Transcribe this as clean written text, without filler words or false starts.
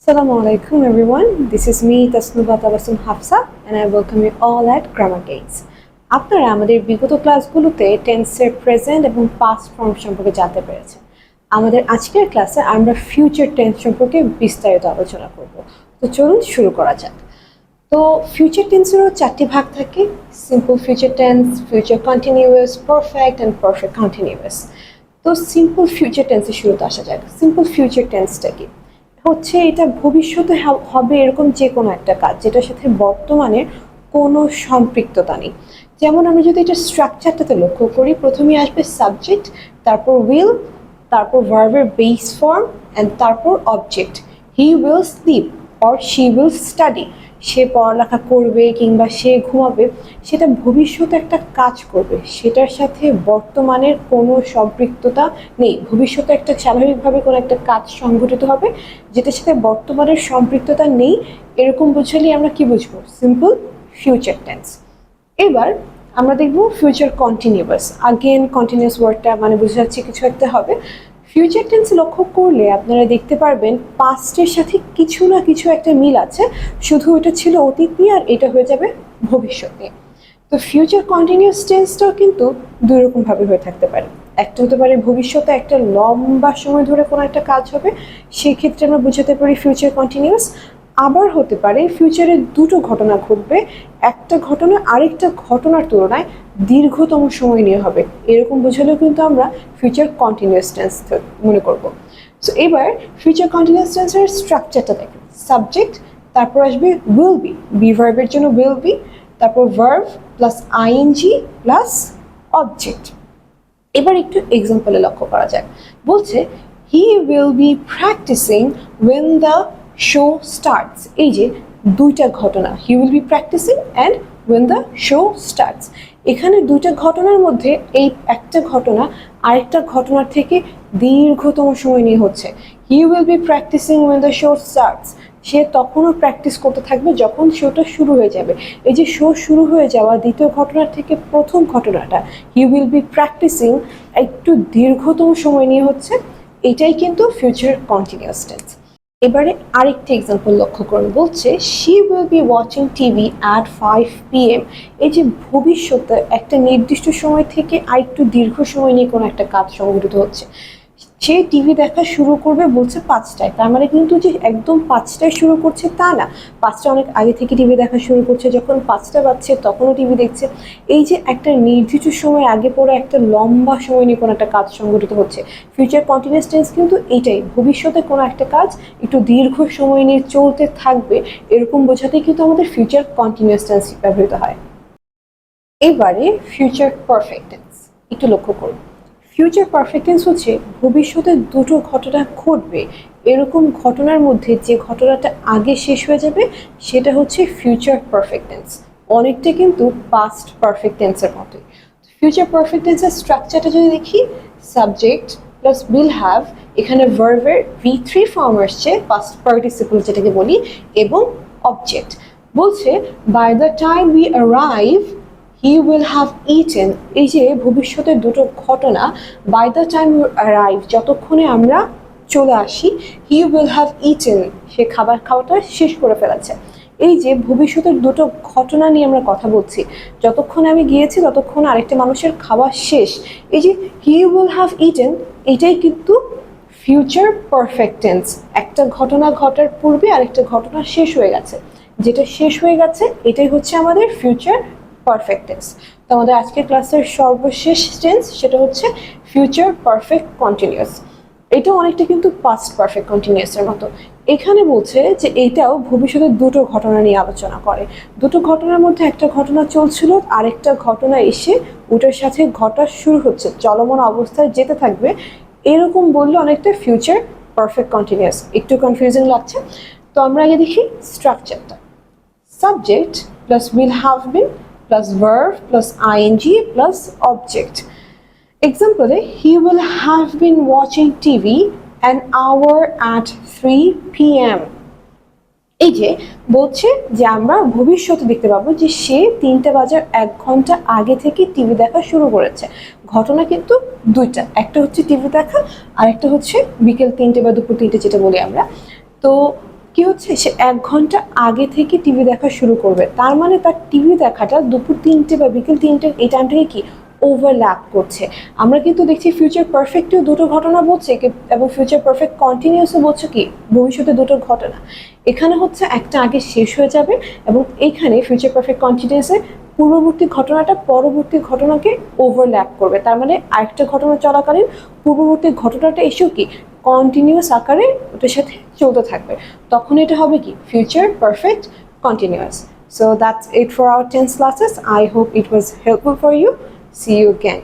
Assalamu alaikum everyone. This is me Tasnuba Tabassum Hafsa and I welcome you all at Grammar Gates. আপনারা আমাদের বিগত ক্লাসগুলোতে টেন্সের present এবং পাস্ট ফর্ম সম্পর্কে জানতে পেরেছেন। আমাদের আজকের ক্লাসে আমরা ফিউচার টেন্স সম্পর্কে বিস্তারিত আলোচনা করব। তো চলুন শুরু করা যাক। তো ফিউচার টেন্সেরও চারটি ভাগ থাকে: simple future tense, future continuous, perfect and perfect continuous. তো সিম্পল ফিউচার টেন্সের শুরুতে আসা যাক। সিম্পল ফিউচার টেন্সটা কি? হচ্ছে এটা ভবিষ্যতে হবে এরকম যে কোনো একটা কাজ যেটার সাথে বর্তমানের কোনো সম্পৃক্ততা নেই। যেমন আমরা যদি এটা স্ট্রাকচারটাতে লক্ষ্য করি, প্রথমে আসবে সাবজেক্ট, তারপর উইল, তারপর ভার্বের বেস ফর্ম অ্যান্ড তারপর অবজেক্ট। He will sleep or she will study. সে পড়ালেখা করবে কিংবা সে ঘুমাবে, সেটা ভবিষ্যতে একটা কাজ করবে, সেটার সাথে বর্তমানের কোনো সম্পৃক্ততা নেই। ভবিষ্যতে একটা স্বাভাবিকভাবে কোনো একটা কাজ সংঘটিত হবে যেটার সাথে বর্তমানের সম্পৃক্ততা নেই, এরকম বুঝলেই আমরা কি বুঝবো? Simple future tense. এবার আমরা দেখব ফিউচার কন্টিনিউয়াস। আগেন কন্টিনিউয়াস ওয়ার্ডটা মানে বোঝা যাচ্ছে কিছু একটা হবে। ফিউচার টেন্স লক্ষ্য করলে আপনারা দেখতে পারবেন পাস্টের সাথে কিছু না কিছু একটা মিল আছে, শুধু এটা ছিল অতীতে আর এটা হয়ে যাবে ভবিষ্যতে। তো ফিউচার কন্টিনিউয়াস টেন্সটাও কিন্তু দুই রকমভাবে হয়ে থাকতে পারে। একটা হতে পারে ভবিষ্যতে একটা লম্বা সময় ধরে কোনো একটা কাজ হবে, সেক্ষেত্রে আমরা বোঝাতে পারি ফিউচার কন্টিনিউয়াস। আবার হতে পারে ফিউচারে দুটো ঘটনা ঘটবে, একটা ঘটনা আরেকটা ঘটনার তুলনায় দীর্ঘতম সময় নিয়ে হবে, এরকম বোঝালেও কিন্তু আমরা ফিউচার কন্টিনিউয়াস টেন্স মনে করব। সো এবার ফিউচার কন্টিনিউয়াস টেন্সের স্ট্রাকচারটা দেখেন। সাবজেক্ট, তারপর আসবে উইল বি, বি ভার্বের জন্য উইল বি, তারপর verb plus ING plus object. এবার একটু এক্সাম্পলে লক্ষ্য করা যায়। বলছে he will be practising when the show starts. এই যে দুইটা ঘটনা, he will be practising and when the show starts. এখানে দুইটা ঘটনার মধ্যে এই একটা ঘটনা আরেকটা ঘটনার থেকে দীর্ঘতম সময় নিয়ে হচ্ছে। He will be practising when the show starts, সে তখনও প্র্যাকটিস করতে থাকবে যখন শোটা শুরু হয়ে যাবে। এই যে শো শুরু হয়ে যাওয়া দ্বিতীয় ঘটনার থেকে প্রথম ঘটনাটা, হি উইল বি প্র্যাকটিসিং, একটু দীর্ঘতম সময় নিয়ে হচ্ছে, এটাই কিন্তু ফিউচার কন্টিনিউয়াস টেন্স। এবারে আরেকটি এক্সাম্পল লক্ষ্য করুন। বলছে she will be watching TV at 5 PM। এই যে ভবিষ্যতে একটা নির্দিষ্ট সময় থেকে আরেকটু দীর্ঘ সময় নিয়ে কোনো একটা কাজ সংঘটিত হচ্ছে, সে টিভি দেখা শুরু করবে বলছে 5টায়। তার মানে কিন্তু যে একদম 5টায় শুরু করছে তা না, 5টা অনেক আগে থেকে টিভি দেখা শুরু করছে, যখন 5টা বাজছে তখনও টিভি দেখছে। এই যে একটা নির্দিষ্ট সময় আগে পরে একটা লম্বা সময় নিয়ে কোনো একটা কাজ সংঘটিত হচ্ছে। ফিউচার কন্টিনিউয়াস টেন্স কিন্তু এইটাই, ভবিষ্যতে কোনো একটা কাজ একটু দীর্ঘ সময় নিয়ে চলতে থাকবে, এরকম বোঝাতেই কিন্তু আমাদের ফিউচার কন্টিনিউয়াস টেন্স ব্যবহৃত হয়। এবারে ফিউচার পারফেক্ট টেন্স একটু লক্ষ্য করুন। ফিউচার পারফেক্ট টেন্স হচ্ছে ভবিষ্যতে দুটো ঘটনা ঘটবে, এরকম ঘটনার মধ্যে যে ঘটনাটা আগে শেষ হয়ে যাবে সেটা হচ্ছে ফিউচার পারফেক্ট টেন্স। অনেকটা কিন্তু পাস্ট পারফেক্ট টেন্সের মতোই। ফিউচার পারফেক্ট টেন্সের স্ট্রাকচারটা যদি দেখি, সাবজেক্ট প্লাস উইল হ্যাভ, এখানে ভার্বের V3 ফর্ম আসছে, পাস্ট পার্টিসিপল যেটাকে বলি, এবং অবজেক্ট। বলছে by the time we arrive he will have eaten. এই যে ভবিষ্যতের দুটো ঘটনা, by the time you arrive, যতক্ষণে আমরা চলে আসি, হি উইল হ্যাভ ইটেন, সে খাবার খাওয়াটা শেষ করে ফেলেছে। এই যে ভবিষ্যতের দুটো ঘটনা নিয়ে আমরা কথা বলছি, যতক্ষণে আমি গিয়েছি ততক্ষণ আরেকটা মানুষের খাওয়া শেষ। এই যে হি উইল হ্যাভ ইটেন, এটাই কিন্তু ফিউচার পারফেক্ট টেন্স। একটা ঘটনা ঘটার পূর্বে আরেকটা ঘটনা শেষ হয়ে গেছে, যেটা শেষ হয়ে গেছে এটাই হচ্ছে আমাদের ফিউচার পারফেক্ট টেন্স। তো আমাদের আজকের ক্লাসের সর্বশেষ টেন্স সেটা হচ্ছে ফিউচার পারফেক্ট কন্টিনিউয়াস। এটা অনেকটা কিন্তু পাস্ট পারফেক্ট কন্টিনিউয়াসের মতো। এখানে বলছে যে এইটাও ভবিষ্যতের দুটো ঘটনা নিয়ে আলোচনা করে। দুটো ঘটনার মধ্যে একটা ঘটনা চলছিল, আরেকটা ঘটনা এসে ওটার সাথে ঘটা শুরু হচ্ছে, চলমান অবস্থায় যেতে থাকবে, এরকম বললে অনেকটা ফিউচার পারফেক্ট কন্টিনিউয়াস। একটু কনফিউজিং লাগছে, তো আমরা আগে দেখি স্ট্রাকচারটা। Subject plus will have been plus verb plus ing plus object. Example, he will have been watching TV an hour at 3 PM. এই যে বলছে যে আমরা ভবিষ্যতে দেখতে পাবো যে সে 3টা বাজার 1 ঘন্টা আগে থেকে টিভি দেখা শুরু করেছে। ঘটনা কিন্তু দুইটা, একটা হচ্ছে টিভি দেখা আর একটা হচ্ছে বিকেল 3টে বা দুপুর 3টে যেটা বলি আমরা। তো কি হচ্ছে, সে 1 ঘন্টা আগে থেকে টিভি দেখা শুরু করবে, তার মানে তার টিভি দেখাটা দুপুর 3টে বা বিকেল 3টে এই টাইমটাকে কি ওভারল্যাপ করছে। আমরা কিন্তু দেখছি ফিউচার পারফেক্টেও দুটো ঘটনা বলছে এবং ফিউচার পারফেক্ট কন্টিনিউসও বলছে কি ভবিষ্যতে দুটো ঘটনা। এখানে হচ্ছে একটা আগে শেষ হয়ে যাবে এবং এইখানে ফিউচার পারফেক্ট কন্টিনিউসে পূর্ববর্তী ঘটনাটা পরবর্তী ঘটনাকে ওভারল্যাপ করবে, তার মানে আরেকটা ঘটনা চলাকালীন পূর্ববর্তী ঘটনাটা এসেও কি কন্টিনিউয়াস আকারে ওটার সাথে চলতে থাকবে, তখন এটা হবে কি future perfect continuous. So that's it for our tense classes. I hope it was helpful for you. See you again.